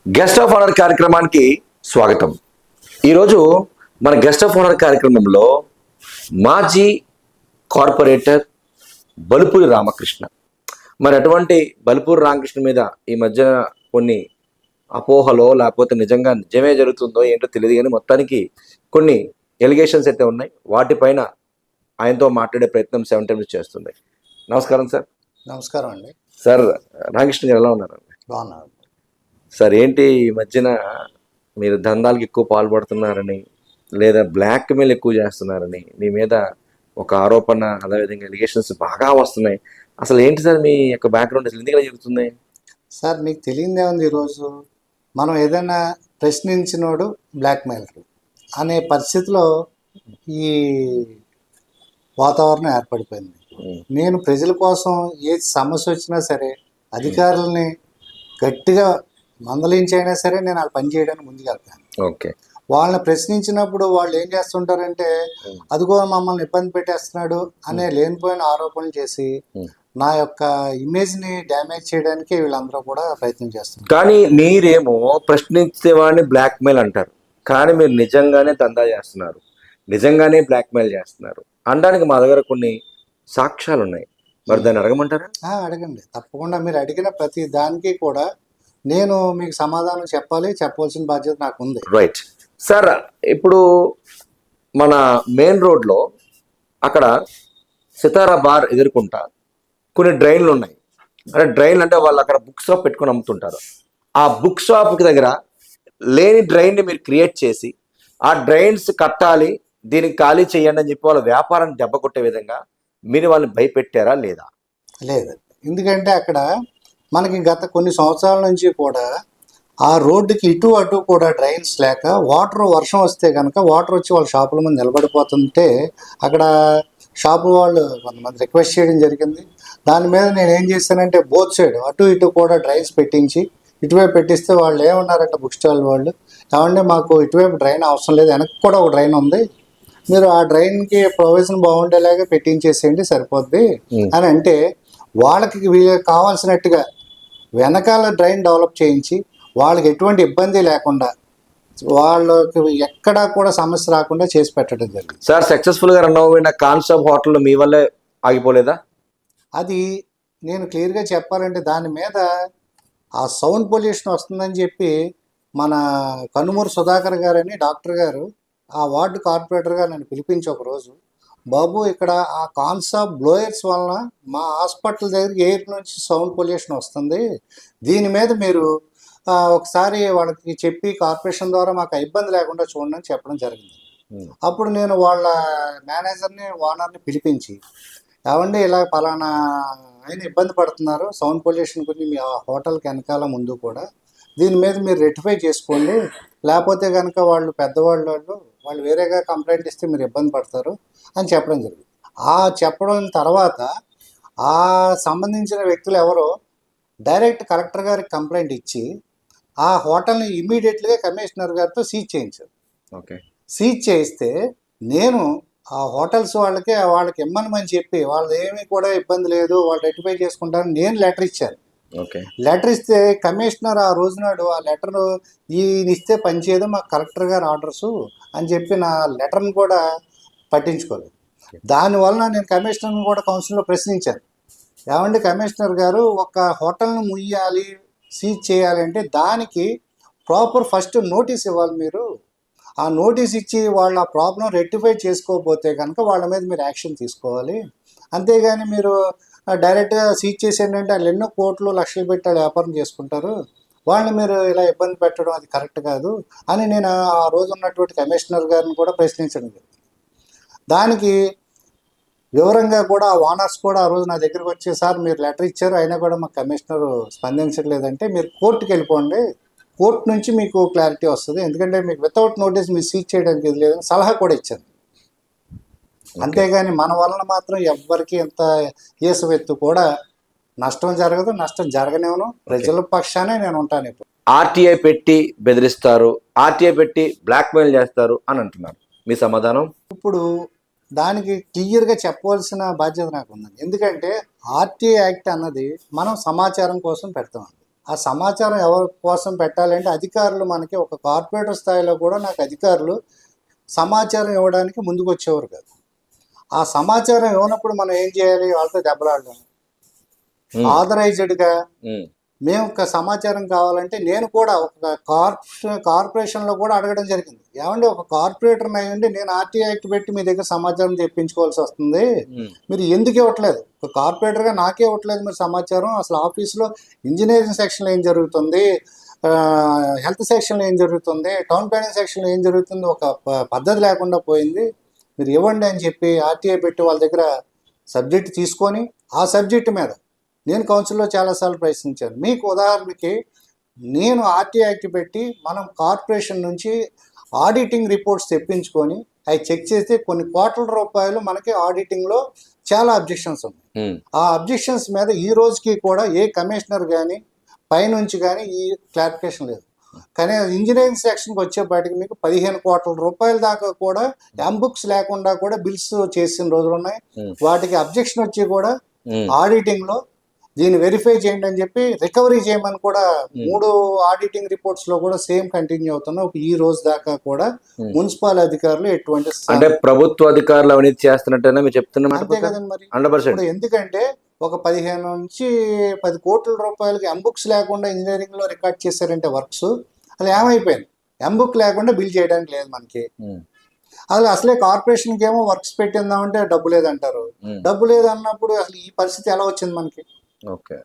Guest of honour కార్యక్రమానికి స్వాగతం. ఈరోజు మన గెస్ట్ ఆఫ్ ఆనర్ కార్యక్రమంలో మాజీ కార్పొరేటర్ బలుపూరి రామకృష్ణ. మరి అటువంటి బలుపూరి రామకృష్ణ మీద ఈ మధ్య కొన్ని అపోహలో లేకపోతే నిజమే జరుగుతుందో ఏంటో తెలియదు, కానీ మొత్తానికి కొన్ని ఎలిగేషన్స్ అయితే ఉన్నాయి. వాటిపైన ఆయనతో మాట్లాడే ప్రయత్నం 7 times చేస్తుంది. నమస్కారం సార్. నమస్కారం అండి. సార్, రామకృష్ణ గారు ఎలా ఉన్నారండి? బాగున్నారు సార్. ఏంటి ఈ మధ్యన మీరు దందాలకు ఎక్కువ పాల్పడుతున్నారని, లేదా బ్లాక్ మెయిల్ ఎక్కువ చేస్తున్నారని మీ మీద ఒక ఆరోపణ, అదేవిధంగా ఎలిగేషన్స్ బాగా వస్తున్నాయి. అసలు ఏంటి సార్ మీ యొక్క బ్యాక్గ్రౌండ్, అసలు ఎందుకు జరుగుతుంది సార్? మీకు తెలియదే ఉంది, ఈరోజు మనం ఏదైనా ప్రశ్నించినోడు బ్లాక్మెయిలర్ అనే పరిస్థితిలో ఈ వాతావరణం ఏర్పడిపోయింది. నేను ప్రజల కోసం ఏ సమస్య వచ్చినా సరే అధికారులని గట్టిగా మందలించైనా సరే నేను వాళ్ళు పని చేయడానికి ముందుకు వెళ్తాను. ఓకే. వాళ్ళని ప్రశ్నించినప్పుడు వాళ్ళు ఏం చేస్తుంటారంటే, అదిగో మమ్మల్ని ఇబ్బంది పెట్టేస్తున్నాడు అనే లేనిపోయిన ఆరోపణలు చేసి నా యొక్క ఇమేజ్ని డ్యామేజ్ చేయడానికి వీళ్ళందరూ కూడా ప్రయత్నం చేస్తున్నారు. కానీ మీరేమో ప్రశ్నించేవాడిని బ్లాక్మెయిల్ అంటారు, కానీ మీరు నిజంగానే దందా చేస్తున్నారు, నిజంగానే బ్లాక్మెయిల్ చేస్తున్నారు అనడానికి మా దగ్గర కొన్ని సాక్ష్యాలు ఉన్నాయి. మరి దాన్ని అడగమంటారా? అడగండి, తప్పకుండా. మీరు అడిగిన ప్రతి దానికి కూడా నేను మీకు సమాధానం చెప్పవలసిన బాధ్యత నాకు ఉంది. Right sir. ఇప్పుడు మన మెయిన్ రోడ్లో అక్కడ సితారా బార్ ఎదుర్కొంటా కొన్ని డ్రైన్లు ఉన్నాయి. అంటే డ్రైన్లు అంటే వాళ్ళు అక్కడ బుక్ షాప్ పెట్టుకొని అమ్ముతుంటారు. ఆ బుక్ షాప్కి దగ్గర లేని డ్రైన్ని మీరు క్రియేట్ చేసి ఆ డ్రైన్స్ కట్టాలి, దీనికి ఖాళీ చేయండి అని చెప్పి వాళ్ళ వ్యాపారాన్ని దెబ్బ కొట్టే విధంగా మీరు వాళ్ళని భయపెట్టారా లేదా? లేదు, ఎందుకంటే అక్కడ మనకి గత కొన్ని సంవత్సరాల నుంచి కూడా ఆ రోడ్డుకి ఇటు అటు కూడా డ్రైన్స్ లేక వర్షం వస్తే కనుక వాటర్ వచ్చి వాళ్ళ షాపుల ముందు నిలబడిపోతుంటే అక్కడ షాపు వాళ్ళు కొంతమంది రిక్వెస్ట్ చేయడం జరిగింది. దాని మీద నేను ఏం చేశానంటే బోత్ సైడ్ అటు ఇటు కూడా డ్రైన్స్ పెట్టించి ఇటువైపు పెట్టిస్తే వాళ్ళు ఏమన్నారంటే బుక్ స్టాల్ వాళ్ళు, ఏమంటే మాకు ఇటువైపు డ్రైన్ అవసరం లేదు, వెనక్కి కూడా ఒక డ్రైన్ ఉంది, మీరు ఆ డ్రైన్కి ప్రొవిజన్ బాగుండేలాగా పెట్టించేసేయండి సరిపోద్ది అని అంటే, వాళ్ళకి కావాల్సినట్టుగా వెనకాల డ్రైన్ డెవలప్ చేయించి వాళ్ళకి ఎటువంటి ఇబ్బంది లేకుండా వాళ్ళకి ఎక్కడా కూడా సమస్య రాకుండా చేసి పెట్టడం జరిగింది. సార్, సక్సెస్ఫుల్గా రన్ అయిన కాన్సెప్ట్ హోటల్ మీ వల్లే ఆగిపోలేదా? అది నేను క్లియర్గా చెప్పాలంటే దాని మీద ఆ సౌండ్ పొల్యూషన్ వస్తుందని చెప్పి మన కనుమూరు సుధాకర్ గారని డాక్టర్ గారు ఆ వార్డు కార్పొరేటర్గా నన్ను పిలిపించి ఒకరోజు, బాబు ఇక్కడ ఆ కాన్సాప్ బ్లోయర్స్ వలన మా హాస్పిటల్ దగ్గర ఎయిర్ నుంచి సౌండ్ పొల్యూషన్ వస్తుంది, దీని మీద మీరు ఒకసారి వాళ్ళకి చెప్పి కార్పొరేషన్ ద్వారా మాకు ఇబ్బంది లేకుండా చూడండి అని చెప్పడం జరిగింది. అప్పుడు నేను వాళ్ళ మేనేజర్ని ఓనర్ని పిలిపించి, ఏమండి ఇలా పలానా ఆయన ఇబ్బంది పడుతున్నారు సౌండ్ పొల్యూషన్ గురించి మీ హోటల్కి వెనకాల ముందు కూడా, దీని మీద మీరు రెక్టిఫై చేసుకోండి, లేకపోతే కనుక వాళ్ళు పెద్దవాళ్ళు వాళ్ళు వేరేగా కంప్లైంట్ ఇస్తే మీరు ఇబ్బంది పడతారు అని చెప్పడం జరిగింది. ఆ చెప్పడం తర్వాత ఆ సంబంధించిన వ్యక్తులు ఎవరో డైరెక్ట్ కలెక్టర్ గారికి కంప్లైంట్ ఇచ్చి ఆ హోటల్ని ఇమీడియట్గా కమిషనర్ గారితో సీజ్ చేయించారు. ఓకే. సీజ్ చేయిస్తే నేను ఆ హోటల్స్ వాళ్ళకి ఇమ్మని చెప్పి వాళ్ళు ఏమీ కూడా ఇబ్బంది లేదు, వాళ్ళు రెక్టిఫై చేసుకుంటారని నేను లెటర్ ఇచ్చాను. ఓకే. లెటర్ ఇస్తే కమిషనర్ ఆ రోజునాడు ఆ లెటర్ ఈయన ఇస్తే పనిచేయదు, మాకు కలెక్టర్ గారు ఆర్డర్సు అని చెప్పి నా లెటర్ని కూడా పట్టించుకోలేదు. దానివల్ల నేను కమిషనర్ని కూడా కౌన్సిల్లో ప్రశ్నించాను, ఏమంటే కమిషనర్ గారు ఒక హోటల్ని ముయ్యాలి, సీజ్ చేయాలంటే దానికి ప్రాపర్ ఫస్ట్ నోటీస్ ఇవ్వాలి, మీరు ఆ నోటీస్ ఇచ్చి వాళ్ళ ఆ ప్రాబ్లం రెక్టిఫై చేసుకోకపోతే కనుక వాళ్ళ మీద మీరు యాక్షన్ తీసుకోవాలి, అంతేగాని మీరు డైరెక్ట్గా సీజ్ చేసేయండి అంటే వాళ్ళు ఎన్నో కోట్లు లక్షలు పెట్టి వాళ్ళు వ్యాపారం చేసుకుంటారు, వాళ్ళని మీరు ఇలా ఇబ్బంది పెట్టడం అది కరెక్ట్ కాదు అని నేను ఆ రోజు ఉన్నటువంటి కమిషనర్ గారిని కూడా ప్రశ్నించడం జరిగింది. దానికి వివరంగా కూడా ఆ ఓనర్స్ కూడా ఆ రోజు నా దగ్గరికి వచ్చి, సార్ మీరు లెటర్ ఇచ్చారు అయినా కూడా మా కమిషనర్ స్పందించట్లేదంటే మీరు కోర్టుకి వెళ్ళిపోండి, కోర్టు నుంచి మీకు క్లారిటీ వస్తుంది, ఎందుకంటే మీకు వితౌట్ నోటీస్ మీరు సీజ్ చేయడానికి ఇది లేదని సలహా కూడా ఇచ్చాను. అంతేగాని మన వలన మాత్రం ఎవ్వరికి ఎంత ఏసువెత్తు కూడా నష్టం జరగదు, నష్టం జరగనివ్వను, ప్రజల పక్షానే నేను ఉంటాను. ఇప్పుడు ఆర్టీఐ పెట్టి బెదిరిస్తారు, ఆర్టీఐ పెట్టి బ్లాక్మెయిల్ చేస్తారు అని అంటున్నారు, మీ సమాధానం? ఇప్పుడు దానికి క్లియర్గా చెప్పవలసిన బాధ్యత నాకు ఉందండి. ఎందుకంటే ఆర్టీఐ యాక్ట్ అన్నది మనం సమాచారం కోసం పెడతామండి. ఆ సమాచారం ఎవరి కోసం పెట్టాలంటే అధికారులు మనకి ఒక కార్పొరేటర్ స్థాయిలో కూడా నాకు అధికారులు సమాచారం ఇవ్వడానికి ముందుకు వచ్చేవారు కాదు. ఆ సమాచారం ఇవ్వనప్పుడు మనం ఏం చేయాలి? వాళ్ళతో దెబ్బలాడడం. ఆథరైజ్డ్గా మేము ఒక సమాచారం కావాలంటే నేను కూడా ఒక కార్పొరేషన్లో కూడా అడగడం జరిగింది. ఏమండి, ఒక కార్పొరేటర్ అయ్యండి నేను ఆర్టీ యాక్ట్ పెట్టి మీ దగ్గర సమాచారం తెప్పించుకోవాల్సి వస్తుంది, మీరు ఎందుకు ఇవ్వట్లేదు? ఒక కార్పొరేటర్గా నాకే ఇవ్వట్లేదు మీరు సమాచారం. అసలు ఆఫీస్లో ఇంజనీరింగ్ సెక్షన్లో ఏం జరుగుతుంది, హెల్త్ సెక్షన్లో ఏం జరుగుతుంది, టౌన్ ప్లానింగ్ సెక్షన్లో ఏం జరుగుతుంది, ఒక పద్ధతి లేకుండా పోయింది, మీరు ఇవ్వండి అని చెప్పి ఆర్టీఐ పెట్టి వాళ్ళ దగ్గర సబ్జెక్ట్ తీసుకొని ఆ సబ్జెక్టు మీద నేను కౌన్సిల్లో చాలాసార్లు ప్రశ్నించాను. మీకు ఉదాహరణకి నేను ఆర్టీ యాక్ట్ పెట్టి మనం కార్పొరేషన్ నుంచి ఆడిటింగ్ రిపోర్ట్స్ తెప్పించుకొని అవి చెక్ చేస్తే కొన్ని కోట్ల రూపాయలు మనకి ఆడిటింగ్లో చాలా అబ్జెక్షన్స్ ఉన్నాయి. ఆ అబ్జెక్షన్స్ మీద ఈ రోజుకి కూడా ఏ కమిషనర్ కానీ పైనుంచి కానీ ఈ క్లారిఫికేషన్ లేదు. కానీ ఇంజనీరింగ్ సెక్షన్కి వచ్చేపాటికి మీకు 15 కోట్ల రూపాయల దాకా కూడా ఎంబుక్స్ లేకుండా కూడా బిల్స్ చేసిన రోజులు ఉన్నాయి. వాటికి అబ్జెక్షన్ వచ్చి కూడా ఆడిటింగ్లో దీన్ని వెరిఫై చేయండి అని చెప్పి రికవరీ చేయమని కూడా 3 ఆడిటింగ్ రిపోర్ట్స్ లో కూడా సేమ్ కంటిన్యూ అవుతున్నాయి. ఈ రోజు దాకా కూడా మున్సిపల్ అధికారులు ఎటువంటి అంటే ప్రభుత్వ అధికారులు అవినీతి చేస్తున్నట్టేనా మీరు చెప్తున్నారు? అంతే కదండి మరి. 100%. ఇప్పుడు ఎందుకంటే ఒక 15 నుంచి 10 కోట్ల రూపాయలకి ఎంబుక్స్ లేకుండా ఇంజనీరింగ్ లో రికార్డ్ చేశారంటే వర్క్స్ అది ఏమైపోయింది? ఎంబుక్ లేకుండా బిల్ చేయడానికి లేదు మనకి. అసలే కార్పొరేషన్కి ఏమో వర్క్స్ పెట్టిందామంటే డబ్బు లేదంటారు. డబ్బు లేదన్నప్పుడు అసలు ఈ పరిస్థితి ఎలా వచ్చింది మనకి? ఓకే,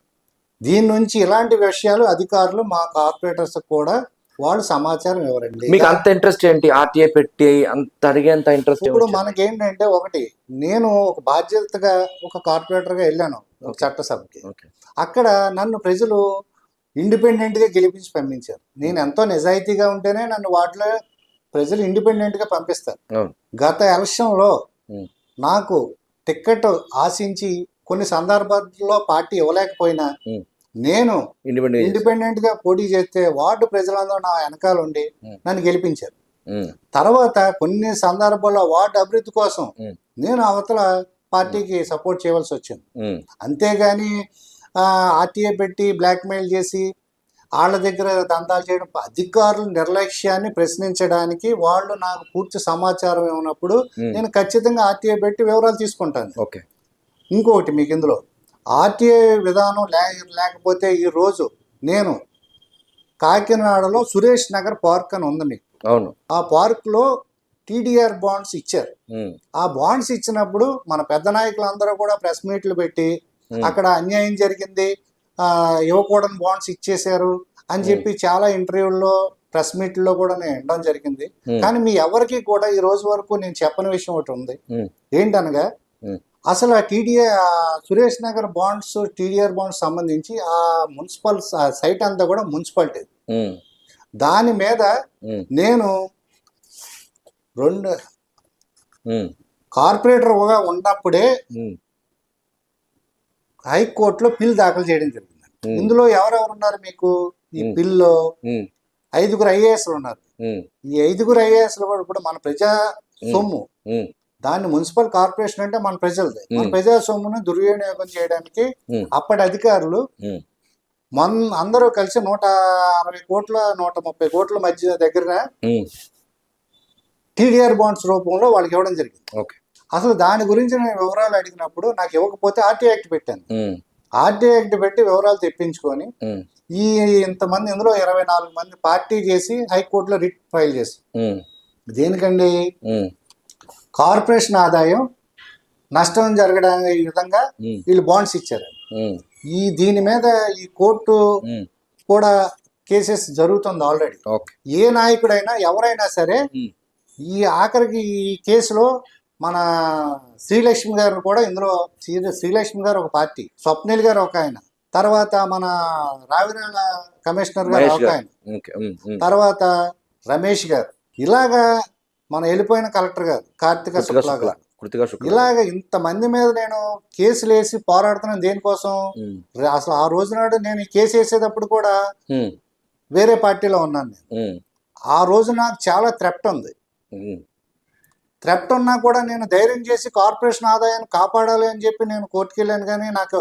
దీని నుంచి ఇలాంటి విషయాలు అధికారులు మా కార్పొరేటర్స్ కూడా వాళ్ళు సమాచారం ఇవ్వరండి. మీకు అంత ఇంట్రెస్ట్ ఏంటి ఆర్టీఐ పెట్టి అంత అడిగేంత ఇంట్రెస్ట్? ఇప్పుడు మనకేంటంటే ఒకటి, నేను ఒక బాధ్యతగా ఒక కార్పొరేటర్గా వెళ్ళాను ఒక చట్టసభకి. అక్కడ నన్ను ప్రజలు ఇండిపెండెంట్గా గెలిపించి పంపించారు. నేను ఎంతో నిజాయితీగా ఉంటేనే నన్ను వాటిలో ప్రజలు ఇండిపెండెంట్గా పంపిస్తారు. గత ఎలక్షన్లో నాకు టికెట్ ఆశించి కొన్ని సందర్భాల్లో పార్టీ ఇవ్వలేకపోయినా నేను ఇండిపెండెంట్ గా పోటీ చేస్తే వార్డు ప్రజలందరూ నా వెనకాల ఉండి నన్ను గెలిపించారు. తర్వాత కొన్ని సందర్భాల్లో వార్డు అభివృద్ధి కోసం నేను అవతల పార్టీకి సపోర్ట్ చేయవలసి వచ్చింది. అంతేగాని ఆర్టీఐ పెట్టి బ్లాక్మెయిల్ చేసి వాళ్ళ దగ్గర దందాలు చేయడం, అధికారుల నిర్లక్ష్యాన్ని ప్రశ్నించడానికి వాళ్ళు నాకు పూర్తి సమాచారం ఇవ్వనప్పుడు నేను ఖచ్చితంగా ఆర్టీఐ పెట్టి వివరాలు తీసుకుంటాను. ఓకే, ఇంకొకటి మీకు ఇందులో ఆర్టీఐ విధానం లేకపోతే ఈరోజు నేను కాకినాడలో సురేష్ నగర్ పార్క్ అని ఉంది మీకు. అవును, ఆ పార్క్లో టీడీఆర్ బాండ్స్ ఇచ్చారు. ఆ బాండ్స్ ఇచ్చినప్పుడు మన పెద్ద నాయకులందరూ కూడా ప్రెస్ మీట్లు పెట్టి అక్కడ అన్యాయం జరిగింది, ఇవ్వకూడని బాండ్స్ ఇచ్చేశారు అని చెప్పి చాలా ఇంటర్వ్యూల్లో ప్రెస్ మీట్లో కూడా నేను వినడం జరిగింది. కానీ మీ ఎవరికి కూడా ఈ రోజు వరకు నేను చెప్పని విషయం ఒకటి ఉంది. ఏంటనగా అసలు ఆ Suresh Nagar bonds TDR bonds సంబంధించి ఆ మున్సిపల్ సైట్ అంతా కూడా మున్సిపాలిటీ. దాని మీద నేను కార్పొరేటర్గా ఉన్నప్పుడే హైకోర్టులో పిల్ దాఖలు చేయడం జరిగింది. ఇందులో ఎవరెవరు ఉన్నారు మీకు? ఈ పిల్లో 5 ఐఏఎస్లు ఉన్నారు. ఈ 5 ఐఏఎస్లు కూడా ఇప్పుడు మన ప్రజా సొమ్ము, దాన్ని మున్సిపల్ కార్పొరేషన్ అంటే మన ప్రజలది, మన ప్రజా సొమ్మును దుర్వినియోగం చేయడానికి అప్పటి అధికారులు అందరూ కలిసి 160 కోట్ల 130 కోట్ల మధ్య దగ్గర టీడీఆర్ బాండ్స్ రూపంలో వాళ్ళకి ఇవ్వడం జరిగింది. అసలు దాని గురించి నేను వివరాలు అడిగినప్పుడు నాకు ఇవ్వకపోతే ఆర్టీ యాక్ట్ పెట్టాను. ఆర్టీ యాక్ట్ పెట్టి వివరాలు తెప్పించుకొని ఇంతమంది ఇందులో 24 మంది పార్టీ చేసి హైకోర్టులో రిట్ ఫైల్ చేసి, దేనికండి? కార్పొరేషన్ ఆదాయం నష్టం జరగడానికి ఈ విధంగా వీళ్ళు బాండ్స్ ఇచ్చారు. దీని మీద ఈ కోర్టు కూడా కేసెస్ జరుగుతుంది ఆల్రెడీ. ఏ నాయకుడైనా ఎవరైనా సరే ఈ ఆఖరికి ఈ కేసులో మన శ్రీలక్ష్మి గారు కూడా ఇందులో, శ్రీలక్ష్మి గారు ఒక పార్టీ, స్వప్నిల్ గారు ఒక ఆయన, తర్వాత మన రావిరాల కమిషనర్ గారు ఒక ఆయన, తర్వాత రమేష్ గారు, ఇలాగా మన వెళ్ళిపోయిన కలెక్టర్ గారు కార్తిక శుక్లా గారు, ఇలాగ ఇంతమంది మీద నేను కేసులు వేసి పోరాడుతున్నాను. దేనికోసం? అసలు ఆ రోజు నాడు నేను ఈ కేసు వేసేటప్పుడు కూడా వేరే పార్టీలో ఉన్నాను నేను. ఆ రోజు నాకు చాలా థ్రెట్ ఉంది. థ్రెఫ్ట్ ఉన్నా కూడా నేను ధైర్యం చేసి కార్పొరేషన్ ఆదాయాన్ని కాపాడాలి అని చెప్పి నేను కోర్టుకు వెళ్ళాను. కానీ నాకు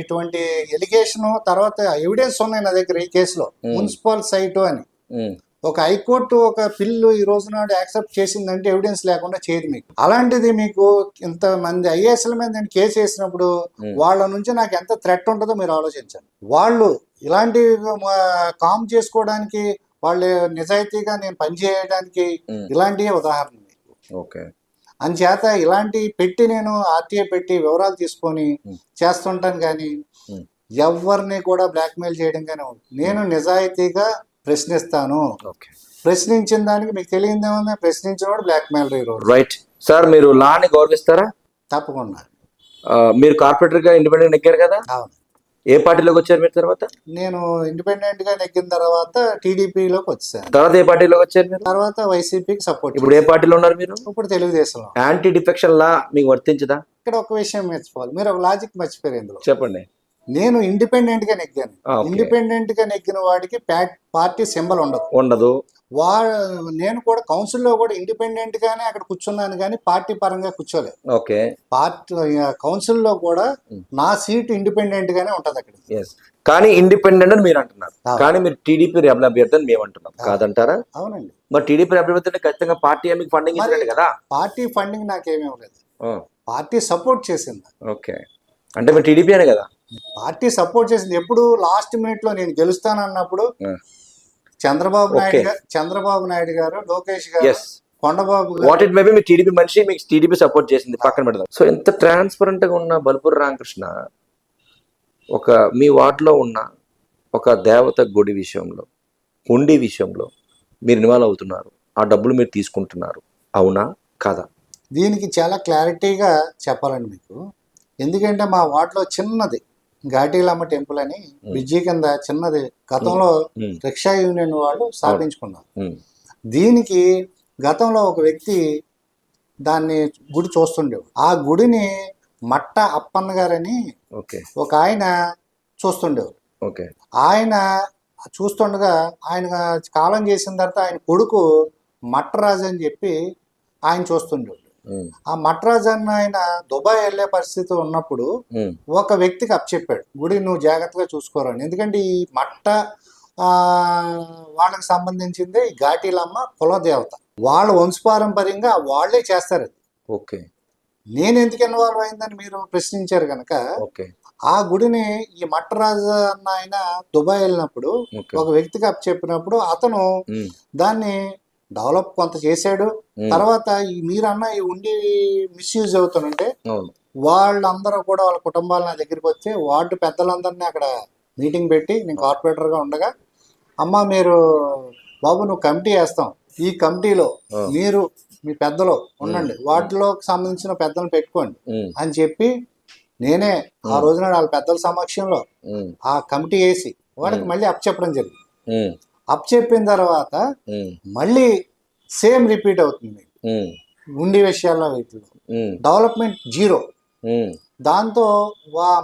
ఇటువంటి ఎలిగేషన్ తర్వాత ఎవిడెన్స్ ఉన్నాయి నా దగ్గర ఈ కేసులో. మున్సిపల్ సైటు అని ఒక హైకోర్టు ఒక పిల్లు ఈ రోజు నాడు యాక్సెప్ట్ చేసిందంటే ఎవిడెన్స్ లేకుండా చేయదు మీకు. అలాంటిది మీకు ఇంతమంది ఐఏఎస్ల మీద నేను కేసు వేసినప్పుడు వాళ్ళ నుంచి నాకు ఎంత థ్రెట్ ఉంటుందో మీరు ఆలోచించండి. వాళ్ళు ఇలాంటి కామ్ చేసుకోవడానికి, వాళ్ళు నిజాయితీగా నేను పనిచేయడానికి ఇలాంటివి ఉదాహరణ మీకు. ఓకే, అంచేత ఇలాంటి పెట్టి నేను ఆర్టీఐ పెట్టి వివరాలు తీసుకొని చేస్తుంటాను. కానీ ఎవరిని కూడా బ్లాక్మెయిల్ చేయడం కానీ నేను నిజాయితీగా ప్రశ్నిస్తాను. ప్రశ్నించిన దానికి మీకు తెలియదేమన్నా, ప్రశ్నించినవాడు బ్లాక్మెయిల్ ఈరోజు. రైట్ సార్, మీరు లాని గౌరవిస్తారా? తప్పకుండా. మీరు కార్పొరేటర్ గా ఇండిపెండెంట్ నెగ్గారు కదా? అవును. ఏ పార్టీలోకి వచ్చారు మీరు తర్వాత? నేను ఇండిపెండెంట్ గా నెగ్గిన తర్వాత టీడీపీలోకి వచ్చాను. తర్వాత ఏ పార్టీలోకి వచ్చారు మీరు? తర్వాత వైసీపీకి సపోర్ట్. ఇప్పుడు ఏ పార్టీలో ఉన్నారు మీరు? ఇప్పుడు తెలుగుదేశంలో. యాంటీ డిఫెక్షన్ లా మీకు వర్తించదా? ఇక్కడ ఒక విషయం మర్చిపోవాలి, మీరు ఒక లాజిక్ మర్చిపోయారు ఇందులో. చెప్పండి. నేను ఇండిపెండెంట్ గా నెగ్గాను. ఇండిపెండెంట్ గా నెగ్గిన వాడికి పార్టీ సింబల్ ఉండదు. నేను కూడా కౌన్సిల్లో కూడా ఇండిపెండెంట్ గానే అక్కడ కూర్చున్నాను, కానీ పార్టీ పరంగా కూర్చోలేదు. ఓకే. పార్టీ కౌన్సిల్లో కూడా నా సీట్ ఇండిపెండెంట్ గానే ఉంటది అక్కడ. కానీ ఇండిపెండెంట్ అని మీరు అంటున్నారు, కానీ మీరు టీడీపీ అభ్యర్థి అని మేము అంటున్నాం, కాదంటారా? అవునండి. మరి టీడీపీ అభ్యర్థి అంటే ఖచ్చితంగా పార్టీ మీకు ఫండింగ్ ఇచ్చినట్టు కదా? పార్టీ ఫండింగ్ నాకేమీ లేదు, పార్టీ సపోర్ట్ చేసింది. ఓకే, అంటే మీరు టీడీపీ అనే కదా? పార్టీ సపోర్ట్ చేసింది. ఎప్పుడు లాస్ట్ మినిట్ లో నేను గెలుస్తాను అన్నప్పుడు చంద్రబాబు నాయుడు గారు, లోకేష్ గారు, Kondababu what it maybe me TDP మనిషి మీకు టీడీపీ సపోర్ట్ చేసింది, పక్కన పెడదాం. సో ఎంత ట్రాన్స్పరెంట్ గా ఉన్న బల్పూరి రామకృష్ణ ఒక మీ వార్డులో ఉన్న ఒక దేవత గుడి విషయంలో, హుండీ విషయంలో మీరు ఇన్వాల్వ్ అవుతున్నారు, ఆ డబ్బులు మీరు తీసుకుంటున్నారు, అవునా కాదా? దీనికి చాలా క్లారిటీగా చెప్పాలండి మీకు. ఎందుకంటే మా వార్డులో చిన్నది ఘాటీలమ్మ టెంపుల్ అని బ్రిడ్జి కింద చిన్నది గతంలో రిక్షా యూనియన్ వాళ్ళు స్థాపించుకున్నారు. దీనికి గతంలో ఒక వ్యక్తి దాన్ని గుడి చూస్తుండేవాడు. ఆ గుడిని మట్ట అప్పన్న గారని ఒక ఆయన చూస్తుండేవారు. ఆయన చూస్తుండగా ఆయన కాలం చేసిన తర్వాత ఆయన కొడుకు మట్టరాజు అని చెప్పి ఆయన చూస్తుండేవాడు. ఆ మట్రాజ్ అన్న ఆయన దుబాయ్ వెళ్ళే పరిస్థితి ఉన్నప్పుడు ఒక వ్యక్తికి అప్పచెప్పాడు, గుడి నువ్వు జాగ్రత్తగా చూసుకోరని. ఎందుకంటే ఈ మట్ట వాళ్ళకి సంబంధించింది ఘాటీలమ్మ కులదేవత, వాళ్ళ వంశపారంపర్యంగా వాళ్ళే చేస్తారు. ఓకే, నేను ఎందుకు ఇన్వాల్వ్ అయిందని మీరు ప్రశ్నించారు కనుక, ఆ గుడిని ఈ మట్టరాజు అన్న ఆయన దుబాయ్ వెళ్ళినప్పుడు ఒక వ్యక్తికి అప్పచెప్పినప్పుడు అతను దాన్ని డెవలప్ కొంత చేశాడు. తర్వాత మీరన్న ఈ ఉండి మిస్యూజ్ అవుతుంటే వాళ్ళందరూ కూడా వాళ్ళ కుటుంబాలు నా దగ్గరికి వచ్చి వార్డు పెద్దలందరినీ అక్కడ మీటింగ్ పెట్టి, నేను కార్పొరేటర్గా ఉండగా, అమ్మ మీరు బాబు నువ్వు కమిటీ వేస్తాం, ఈ కమిటీలో మీరు మీ పెద్దలు ఉండండి, వార్డులోకి సంబంధించిన పెద్దలు పెట్టుకోండి అని చెప్పి నేనే ఆ రోజున వాళ్ళ పెద్దల సమక్షంలో ఆ కమిటీ వేసి వాళ్ళకి మళ్ళీ అప్పచెప్పడం జరిగింది. అప్పచెప్పిన తర్వాత మళ్ళీ సేమ్ రిపీట్ అవుతుంది ఉండి విషయాల్లో. వీటిలో డెవలప్మెంట్ జీరో. దాంతో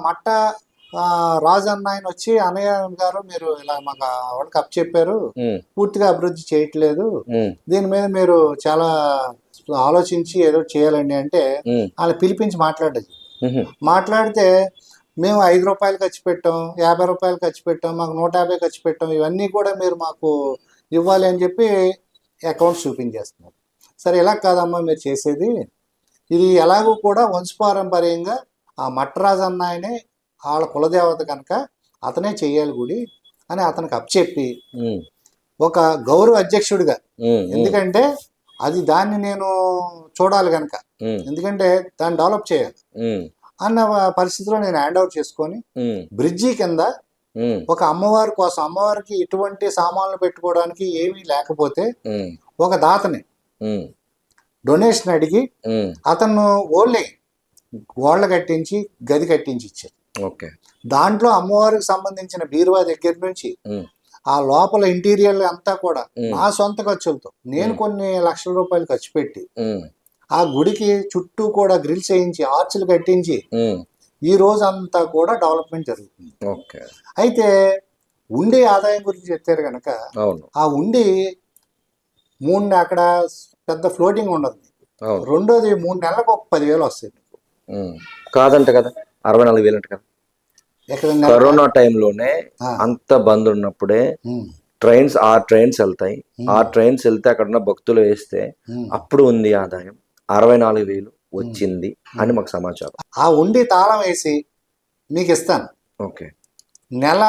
మట్ట రాజు అన్న ఆయన వచ్చి, అన్నయ్య గారు మీరు ఇలా మాకు వాళ్ళకి అప్పచెప్పారు, పూర్తిగా అభివృద్ధి చేయట్లేదు, దీని మీద మీరు చాలా ఆలోచించి ఏదో చేయాలండి అంటే వాళ్ళు పిలిపించి మాట్లాడితే మేము 5 రూపాయలు ఖర్చు పెట్టాం, 50 రూపాయలు ఖర్చు పెట్టాం, మాకు 150 ఖర్చు పెట్టాం, ఇవన్నీ కూడా మీరు మాకు ఇవ్వాలి అని చెప్పి అకౌంట్స్ చూపించేస్తున్నారు. సరే ఇలా కాదమ్మా మీరు చేసేది, ఇది ఎలాగూ కూడా వంశపారంపర్యంగా ఆ మట్టరాజు అన్న ఆయనే వాళ్ళ కులదేవత కనుక అతనే చెయ్యాలి గుడి అని అతనికి అప్పచెప్పి ఒక గౌరవ అధ్యక్షుడిగా, ఎందుకంటే అది దాన్ని నేను చూడాలి కనుక, ఎందుకంటే దాన్ని డెవలప్ చేయాలి అన్న పరిస్థితిలో నేను హ్యాండ్ ఓవర్ చేసుకొని బ్రిడ్జి కింద ఒక అమ్మవారి కోసం, అమ్మవారికి ఎటువంటి సామాన్లు పెట్టుకోవడానికి ఏమీ లేకపోతే ఒక దాతని డొనేషన్ అడిగి అతను ఓన్లీ గోళ్ళ కట్టించి గది కట్టించి ఇచ్చారు. దాంట్లో అమ్మవారికి సంబంధించిన బీరువా దగ్గర నుంచి ఆ లోపల ఇంటీరియర్ అంతా కూడా నా సొంత ఖర్చులతో నేను కొన్ని లక్షల రూపాయలు ఖర్చు పెట్టి ఆ గుడికి చుట్టూ కూడా గ్రిల్స్ వేయించి ఆర్చులు కట్టించి ఈ రోజు అంతా కూడా డెవలప్మెంట్ జరుగుతుంది. అయితే ఉండి ఆదాయం గురించి చెప్పారు కనుక, ఆ ఉండి అక్కడ పెద్ద ఫ్లోటింగ్ ఉండదు, అవును. రెండోది 3 నెలలకు ఒక 10,000 వస్తాయి. ఉమ్. కాదంట కదా, 64,000 అంట కదా. ఇక్కడ నెల కరోనా టైంలోనే ఆ, అంత బంద్ ఉన్నప్పుడే ఉమ్, ట్రైన్స్ వెళ్తాయి. ఆ ట్రైన్స్ వెళ్తే అక్కడ ఉన్న భక్తులు వేస్తే ఉమ్, అప్పుడు ఉంది ఆదాయం 64,000 వచ్చింది అని మాకు సమాచారం. ఆ ఉండి తాళం వేసి మీకు ఇస్తాను. ఓకే. నెల,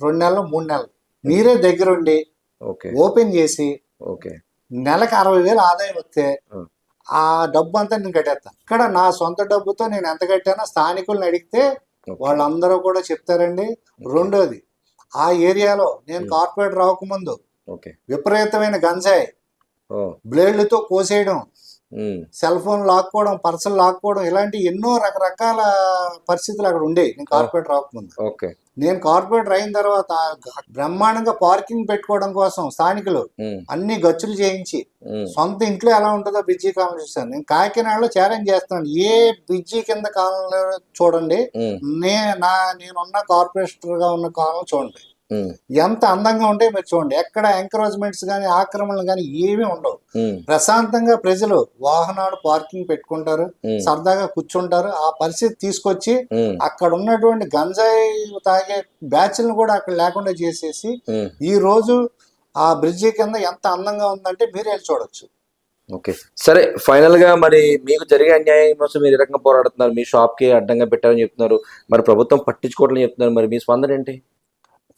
2 నెలలు, 3 నెలలు మీరే దగ్గరుండి ఓకే. ఓపెన్ చేసి ఓకే. నెలకు 60,000 ఆదాయం వస్తే ఆ. ఆ డబ్బు అంతా నేను కట్టేస్తాను. ఇక్కడ నా సొంత డబ్బుతో నేను ఎంత కట్టానో స్థానికులను అడిగితే ఓకే. వాళ్ళందరూ కూడా చెప్తారండి. రెండోది, ఆ ఏరియాలో నేను కార్పొరేట్ రాకముందు ఓకే. విపరీతమైన గంజాయి ఓ. బ్లేడ్లతో కోసేయడం, ఉమ్. సెల్ ఫోన్ లాక్కోవడం, పర్సులు లాక్కోవడం, ఇలాంటి ఎన్నో రకరకాల పరిస్థితులు అక్కడ ఉండేవి నేను కార్పొరేట్ రాకముందు. ఓకే. నేను కార్పొరేటర్ అయిన తర్వాత బ్రహ్మాండంగా పార్కింగ్ పెట్టుకోవడం కోసం స్థానికులు ఉమ్. అన్ని గచ్చులు చేయించి ఉమ్. సొంత ఇంట్లో ఎలా ఉంటుందో బ్రిడ్జి కాలనీ చూస్తాను. నేను కాకినాడలో ఛాలెంజ్ చేస్తున్నాను, ఏ బ్రిడ్జి కింద కాలంలో చూడండి, ఉమ్. నేనున్న కార్పొరేటర్గా ఉన్న కాలం చూడండి, ఉమ్. ఎంత అందంగా ఉంటే మీరు చూడండి. ఎక్కడ ఎంకరేజ్మెంట్స్ కానీ ఆక్రమణలు కానీ ఏమీ ఉండవు. ఉమ్. ప్రశాంతంగా ప్రజలు వాహనాలు పార్కింగ్ పెట్టుకుంటారు, ఉమ్. సరదాగా కూర్చుంటారు. ఆ పరిస్థితి తీసుకొచ్చి ఉమ్. అక్కడ ఉన్నటువంటి గంజాయి తాగే బ్యాచ్లను కూడా అక్కడ లేకుండా చేసేసి ఉమ్. ఈ రోజు ఆ బ్రిడ్జి కింద ఎంత అందంగా ఉందంటే మీరే వెళ్ళి చూడొచ్చు. ఓకే. సరే, ఫైనల్ గా మరి మీకు జరిగే అన్యాయం కోసం మీరు ఏ రకంగా పోరాడుతున్నారు? మీ షాప్ కి అడ్డంగా పెట్టారని చెప్తున్నారు, మరి ప్రభుత్వం పట్టించుకోవట్లని చెప్తున్నారు, మరి మీ స్పందన ఏంటి?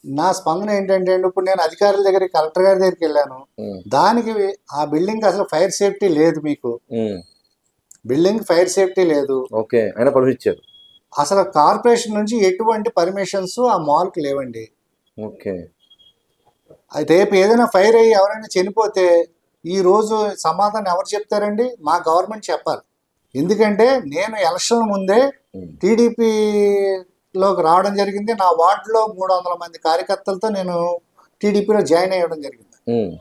నా స్పందన ఏంటంటే అండి, ఇప్పుడు నేను అధికారుల దగ్గరికి, కలెక్టర్ గారి దగ్గరికి వెళ్ళాను. ఉమ్. దానికి ఆ బిల్డింగ్ అసలు ఫైర్ సేఫ్టీ లేదు. మీకు ఉమ్. బిల్డింగ్ ఫైర్ సేఫ్టీ లేదు. ఓకే. అయినా పర్మిషన్ ఇచ్చారు. అసలు కార్పొరేషన్ నుంచి ఎటువంటి పర్మిషన్స్ ఆ మాల్కి లేవండి. ఓకే. అయితే రేపు ఏదైనా ఫైర్ అయ్యి ఎవరైనా చనిపోతే ఈ రోజు సమాధానం ఎవరు చెప్తారండి? మా గవర్నమెంట్ చెప్పాలి. ఎందుకంటే నేను ఎలక్షన్ ముందే ఉమ్. టీడీపీలోకి రావడం జరిగింది. నా వార్డులో 300 మంది కార్యకర్తలతో నేను టీడీపీలో జాయిన్ అయ్యడం జరిగింది. ఉమ్.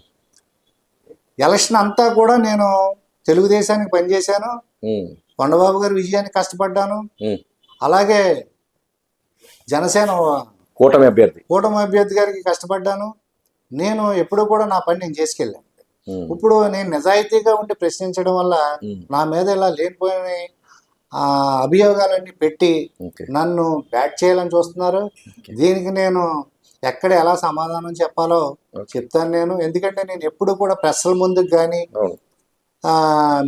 ఎలక్షన్ అంతా కూడా నేను తెలుగుదేశానికి పనిచేశాను. ఉమ్. కొండబాబు గారి విజయానికి కష్టపడ్డాను. ఉమ్. అలాగే జనసేన కూటమి అభ్యర్థి. కూటమి అభ్యర్థి గారికి కష్టపడ్డాను. నేను ఎప్పుడూ కూడా నా పని నేను చేసుకెళ్ళాను. ఉమ్. ఇప్పుడు నేను నిజాయితీగా ఉండి ప్రశ్నించడం వల్ల ఉమ్. నా మీద ఇలా లేనిపోయిన అభియోగాలన్నీ పెట్టి ఓకే. నన్ను బ్యాట్ చేయాలని చూస్తున్నారు. దీనికి నేను ఎక్కడ ఎలా సమాధానం చెప్పాలో ఓకే. చెప్తాను నేను. ఎందుకంటే నేను ఎప్పుడు కూడా ప్రెస్ల ముందుకు కానీ అవును.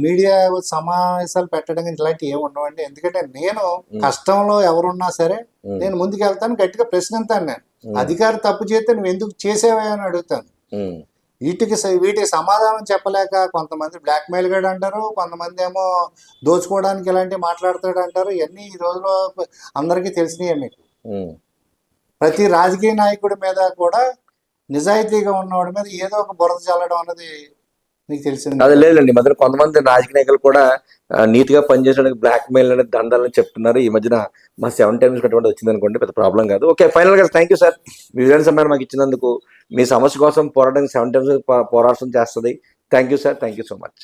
మీడియా సమావేశాలు పెట్టడం కానీ ఇలాంటివి ఏమి ఉండవండి. ఎందుకంటే నేను కష్టంలో ఎవరున్నా సరే ఉమ్. నేను ముందుకు వెళ్తాను, గట్టిగా ప్రశ్నిస్తాను. నేను అధికారి తప్పు చేస్తే నువ్వు ఎందుకు చేసేవా అని అడుగుతాను. ఉమ్. వీటికి సమాధానం చెప్పలేక కొంతమంది బ్లాక్మెయిల్ గాడు అంటారు, కొంతమంది ఏమో దోచుకోవడానికి ఇలాంటివి మాట్లాడతాడు అంటారు. ఇవన్నీ ఈ రోజులో అందరికీ తెలిసినాయే మీకు. ఉమ్. ప్రతి రాజకీయ నాయకుడి మీద కూడా నిజాయితీగా ఉన్నవాడి మీద ఏదో ఒక బురద చల్లడం అన్నది మీకు తెలిసింది. అది లేదండి, మధ్యన కొంతమంది రాజకీయ నాయకులు కూడా నీతిగా పనిచేసడానికి బ్లాక్ మెయిల్ అనేది దండాలని చెప్తున్నారు. ఈ మధ్యన మా 7 టైమ్స్ అటువంటి వచ్చింది అనుకోండి, పెద్ద ప్రాబ్లం కాదు. ఓకే, ఫైనల్ గా థ్యాంక్ యూ సార్, మీ విలువైన సమయాన్ని మాకు ఇచ్చినందుకు. మీ సమస్య కోసం పోరాటానికి 7 టైమ్స్ పోరాటం చేస్తుంది. Thank you sir, thank you so much.